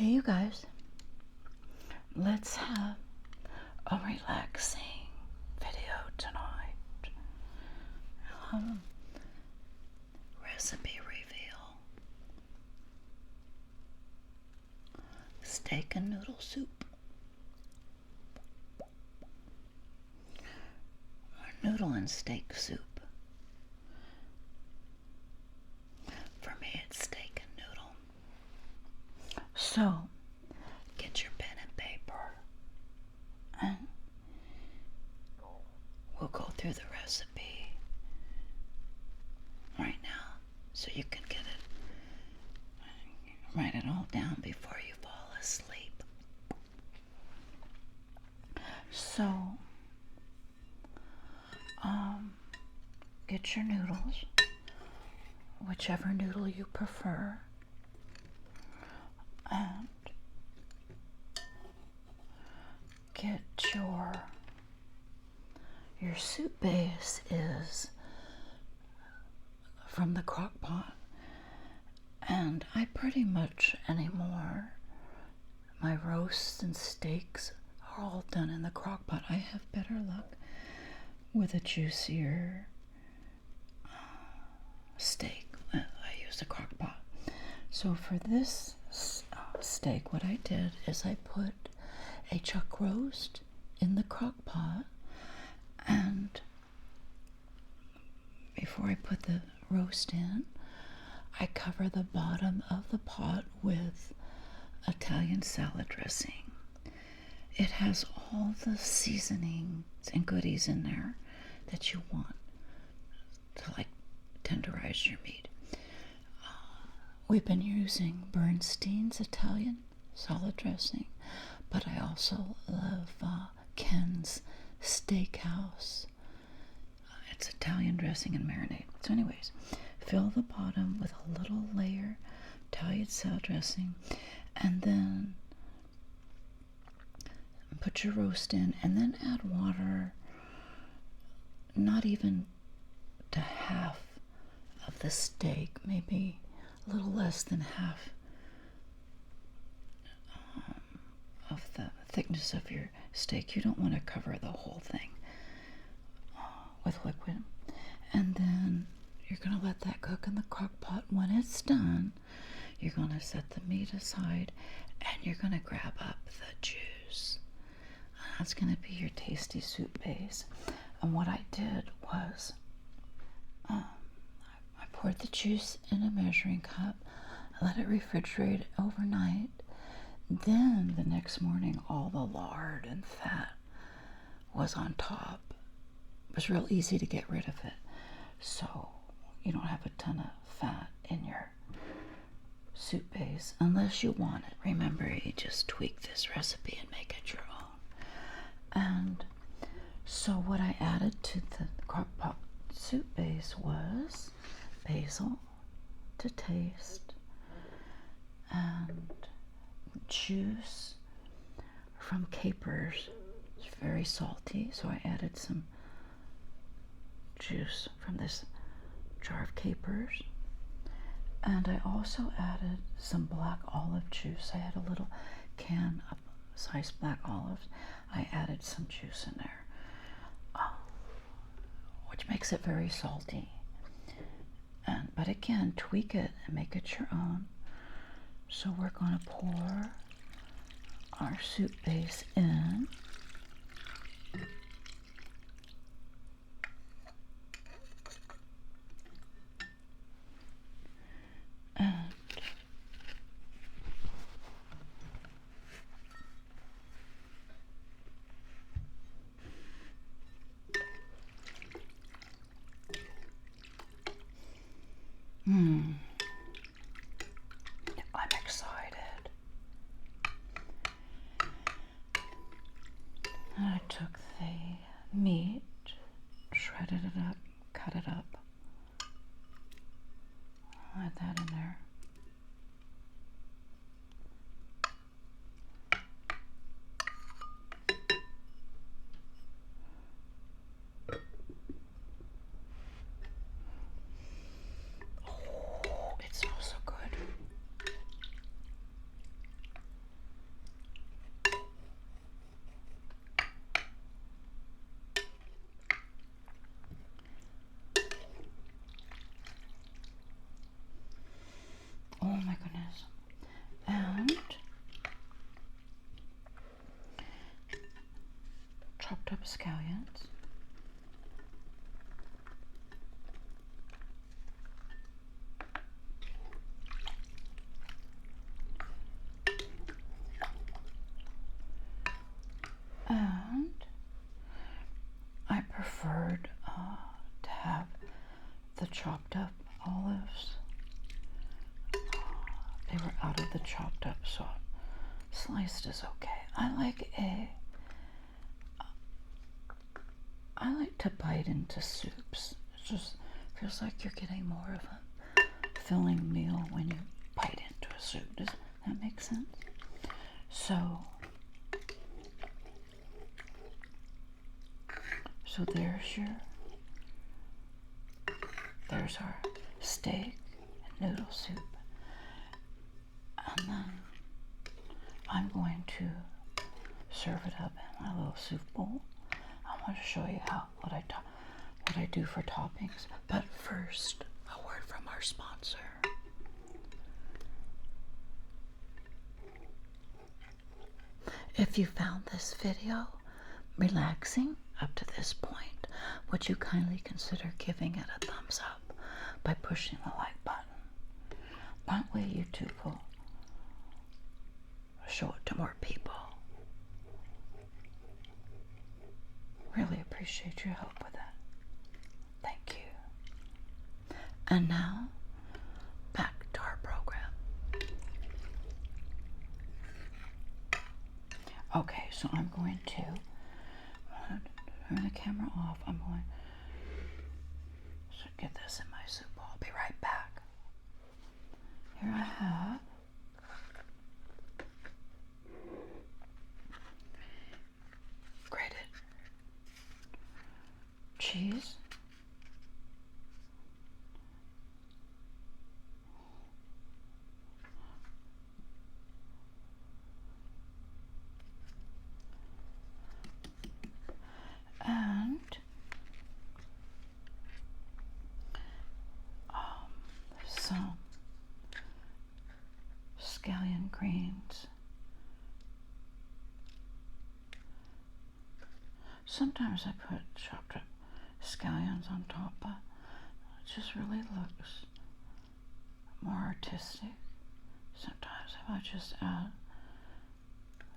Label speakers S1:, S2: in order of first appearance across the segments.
S1: Hey, you guys, let's have a relaxing video tonight. Recipe reveal. Steak and noodle soup. Or noodle and steak soup. For me, it's steak and noodle. So, get your pen and paper, and we'll go through the recipe right now so you can get it, write it all down before you fall asleep. So, get your noodles, whichever noodle you prefer, and get your soup base is from the Crockpot, and I pretty much anymore, my roasts and steaks are all done in the Crockpot. I have better luck with a juicier steak. I use the Crockpot. So for this steak, what I did is I put a chuck roast in the Crockpot, and before I put the roast in, I cover the bottom of the pot with Italian salad dressing. It has all the seasonings and goodies in there that you want to like tenderize your meat. We've been using Bernstein's Italian salad dressing, but I also love Ken's Steakhouse. It's Italian dressing and marinade. So anyways, fill the bottom with a little layer Italian salad dressing, and then put your roast in, and then add water, not even to half of the steak, maybe a little less than half of the thickness of your steak. You don't want to cover the whole thing with liquid. And then you're going to let that cook in the crock pot. When it's done, you're going to set the meat aside, and you're going to grab up the juice. That's going to be your tasty soup base. And what I did was I poured the juice in a measuring cup, let it refrigerate overnight. Then the next morning, all the lard and fat was on top. It was real easy to get rid of it, so you don't have a ton of fat in your soup base unless you want it. Remember, you just tweak this recipe and make it your own. And so what I added to the Crockpot soup base was basil to taste, and juice from capers. It's very salty, so I added some juice from this jar of capers. And I also added some black olive juice. I had a little can of sliced black olives. I added some juice in there, which makes it very salty. But again, tweak it and make it your own. So we're going to pour our soup base in. I'm excited. I took the meat, shredded it up, cut it up. Add that in there. Oh, it smells so good. scallions. And I preferred to have the chopped up olives. They were out of the chopped up, so sliced is okay. I like to bite into soups. It just feels like you're getting more of a filling meal when you bite into a soup. Does that make sense? So there's our steak and noodle soup. And then I'm going to serve it up in my little soup bowl. I want to show you what I do for toppings. But first, a word from our sponsor. If you found this video relaxing up to this point, would you kindly consider giving it a thumbs up by pushing the like button? That way YouTube will show it to more people. Really appreciate your help with that. Thank you. And now, back to our program. Okay, so I'm going to turn the camera off. I'm going to get this in my soup bowl. I'll be right back. Here I have grated cheese, and some scallion greens. Sometimes I put chopped up scallions on top, but it just really looks more artistic. Sometimes if I just add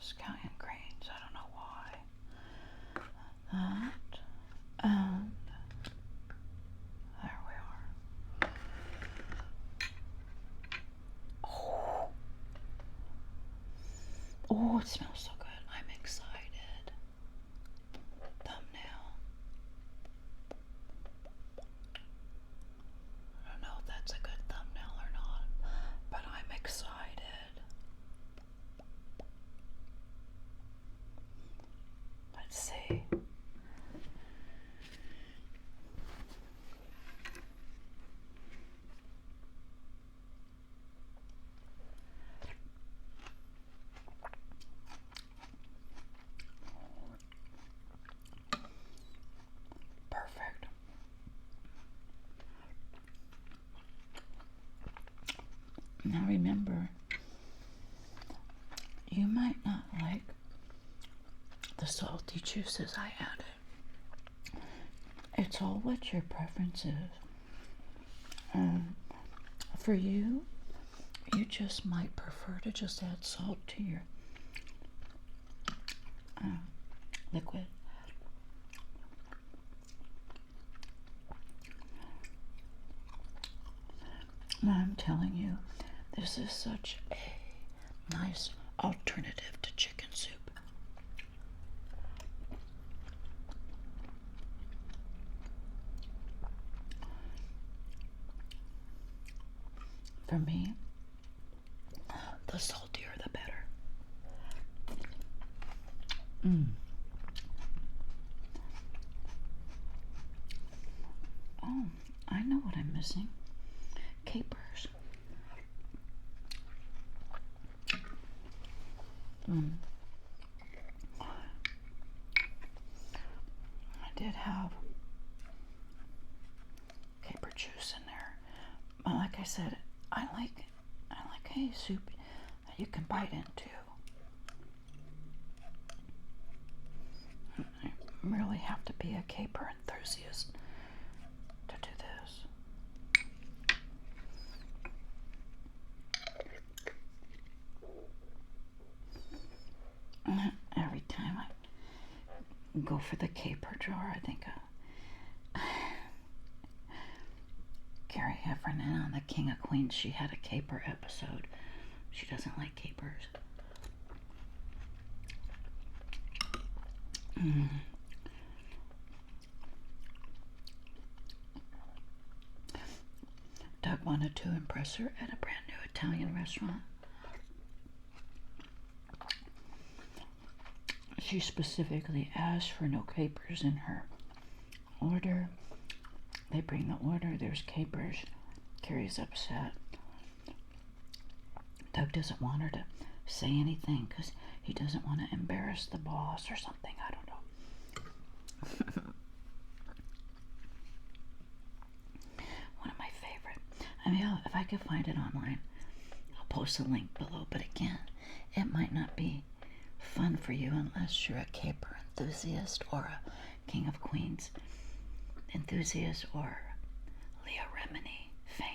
S1: scallion greens, I don't know why. That, and there we are. Oh, it smells so good. I'm excited. Thumbnail. I don't know if that's a good thumbnail or not, but I'm excited. Let's see. Perfect. Now remember, you might not like the salty juices I added. It's all what your preference is. For you, you just might prefer to just add salt to your liquid. And I'm telling you, this is such a nice alternative to chicken soup. For me, the saltier the better. Oh, I know what I'm missing. Capers. I did have caper juice in there. But like I said, I like a soup that you can bite into. I'm really really have to be a caper enthusiast to do this. Every time I go for the caper jar, I think Carrie Heffernan on The King of Queens, she had a caper episode. She doesn't like capers. Doug wanted to impress her at a brand new Italian restaurant. She specifically asked for no capers in her order. They bring the order, there's capers. Carrie's upset. Doug doesn't want her to say anything because he doesn't want to embarrass the boss or something. I don't know. One of my favorite. I mean, if I could find it online, I'll post a link below. But again, it might not be fun for you unless you're a caper enthusiast or a King of Queens enthusiast or Leah Remini fan.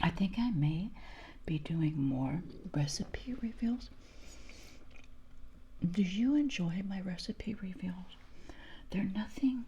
S1: I think I may be doing more recipe reveals. Do you enjoy my recipe reveals? They're nothing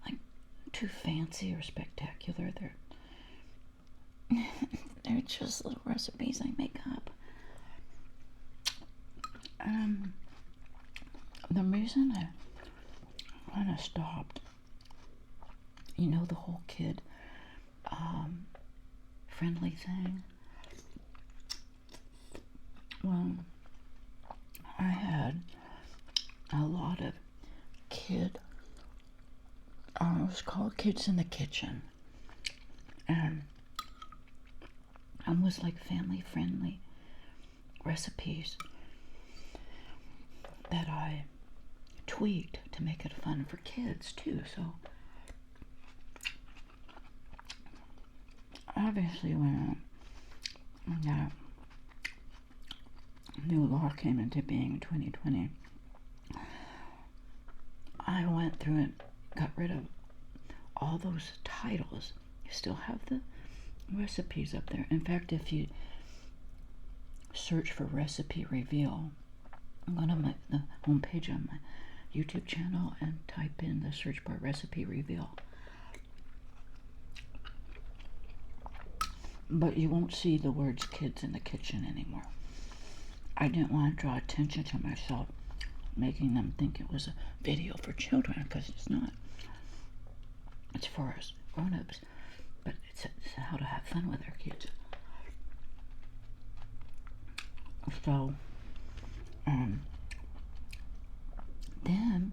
S1: like too fancy or spectacular. They're just little recipes I make up. The reason I kind of stopped, you know, the whole kid friendly thing. Well, I had a lot of it was called Kids in the Kitchen, and it was like family friendly recipes that I tweaked to make it fun for kids too. So obviously when that new law came into being in 2020, I went through and got rid of all those titles. You still have the recipes up there. In fact, if you search for recipe reveal, go to the homepage on my YouTube channel and type in the search bar recipe reveal. But you won't see the words Kids in the Kitchen anymore. I didn't want to draw attention to myself, making them think it was a video for children, because it's not. It's for us grown-ups, but it's how to have fun with our kids. So, then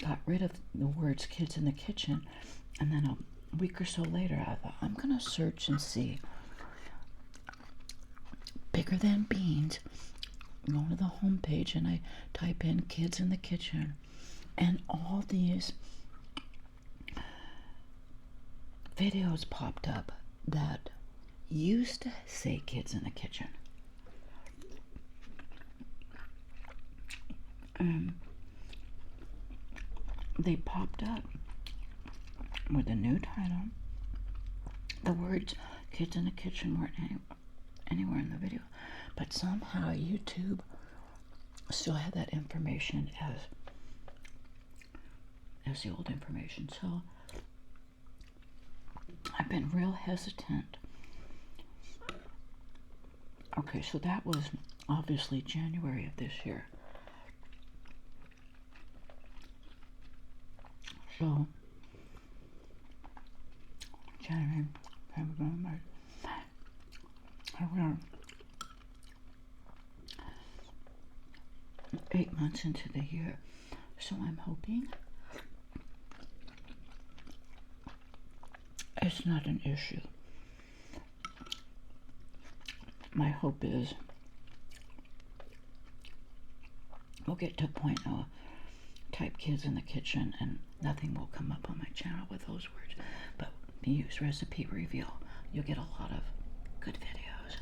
S1: got rid of the words Kids in the Kitchen, and then a week or so later I thought, I'm gonna search and see bigger than beans. Go to the home page and I type in Kids in the Kitchen, and all these videos popped up that used to say Kids in the Kitchen. They popped up with a new title. The words Kids in the Kitchen weren't anywhere in the video, but somehow YouTube still had that information as the old information. So I've been real hesitant. Okay, so that was obviously January of this year. So January, February, March, around 8 months into the year. So I'm hoping it's not an issue. My hope is we'll get to a point of type kids in the kitchen and nothing will come up on my channel with those words. But use recipe reveal. You'll get a lot of good videos.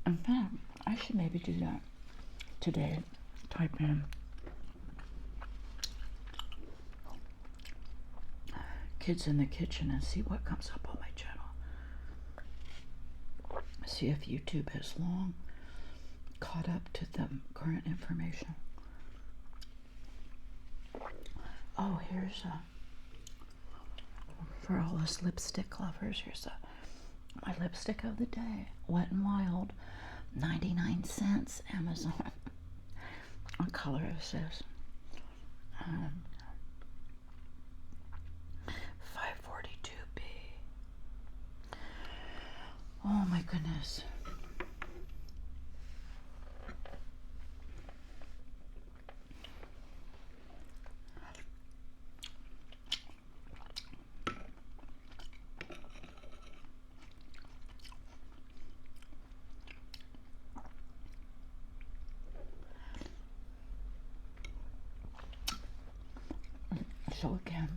S1: In fact, I should maybe do that today. Type in kids in the kitchen and see what comes up on my channel. See if YouTube has long caught up to the current information. Oh, here's for all us lipstick lovers, here's my lipstick of the day. Wet n Wild, 99 cents, Amazon. What color is this? 542B. Oh my goodness. So again,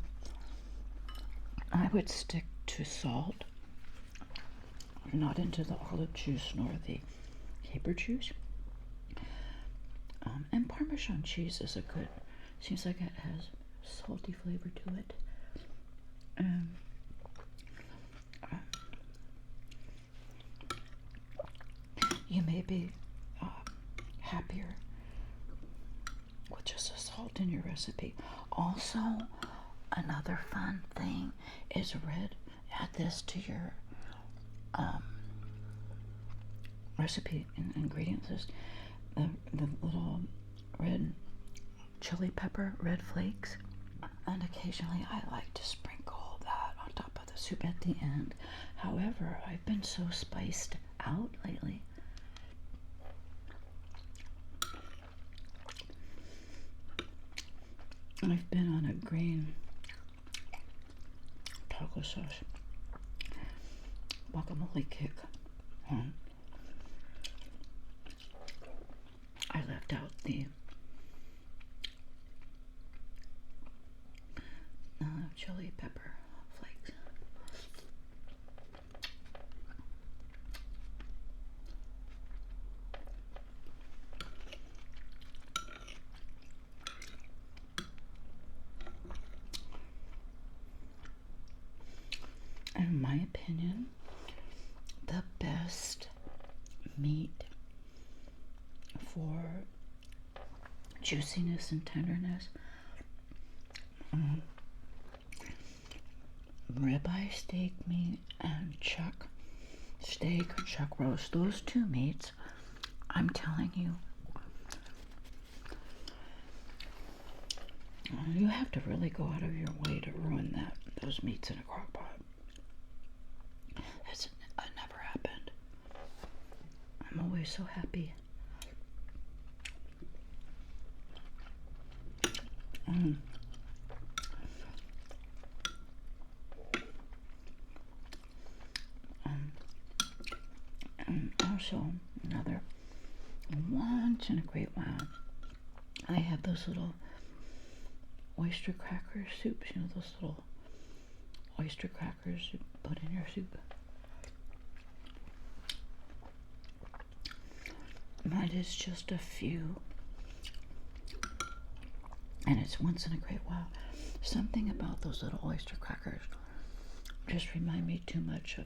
S1: I would stick to salt. I'm not into the olive juice nor the caper juice. And Parmesan cheese is a good, seems like it has salty flavor to it. You may be happier with just a salt in your recipe. Also, another fun thing is add this to your recipe and ingredients list. The little red chili pepper, red flakes, and occasionally I like to sprinkle that on top of the soup at the end. However, I've been so spiced out lately. I've been on a green taco sauce guacamole kick. I left out the chili pepper flakes. In my opinion, the best meat for juiciness and tenderness, ribeye steak meat and chuck steak or chuck roast, those two meats, I'm telling you, you have to really go out of your way to ruin those meats in a crock pot. It never happened. I'm always so happy. And also, another once in a great while, I have those little oyster cracker soups, you know, those little oyster crackers you put in your soup. Mine is just a few, and it's once in a great while. Something about those little oyster crackers just remind me too much of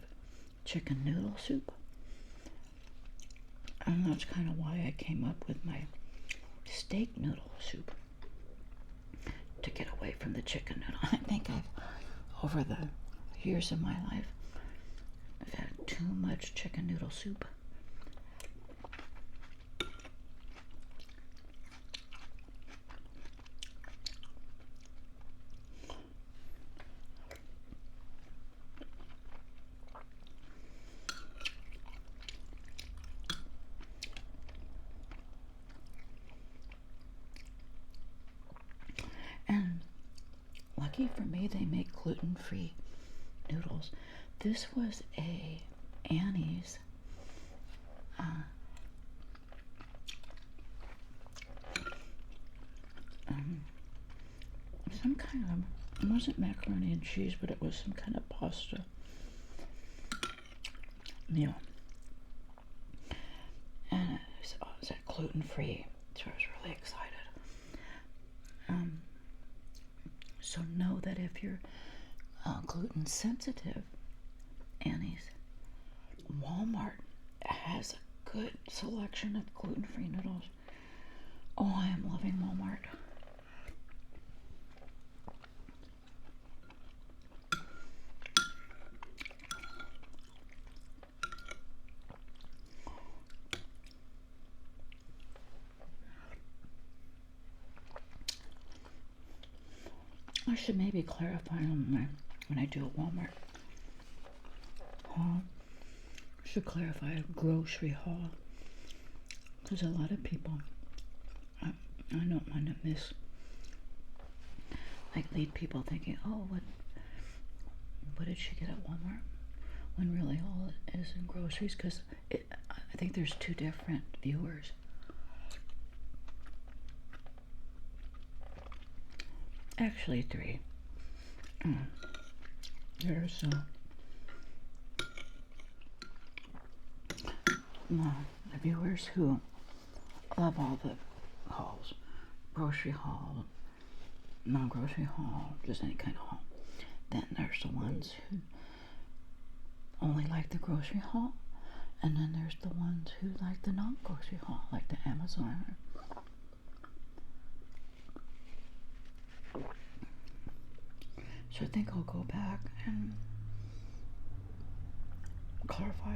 S1: chicken noodle soup. And that's kind of why I came up with my steak noodle soup, to get away from the chicken noodle. I think over the years of my life, I've had too much chicken noodle soup. And lucky for me, they make gluten-free noodles. This was Annie's some kind of, it wasn't macaroni and cheese, but it was some kind of pasta meal. And it was gluten-free, so I was really excited. So know that if you're gluten sensitive, Annie's, Walmart has a good selection of gluten-free noodles. Oh, I am loving Walmart. I should maybe clarify on when I do a Walmart haul. I should clarify a grocery haul, because a lot of people, I don't want to lead people thinking, oh, what did she get at Walmart? When really all it is in groceries, because I think there's two different viewers. Actually, three. There's the viewers who love all the hauls, grocery haul, non-grocery haul, just any kind of haul. Then there's the ones who only like the grocery haul, and then there's the ones who like the non-grocery haul, like the Amazon. So I think I'll go back and clarify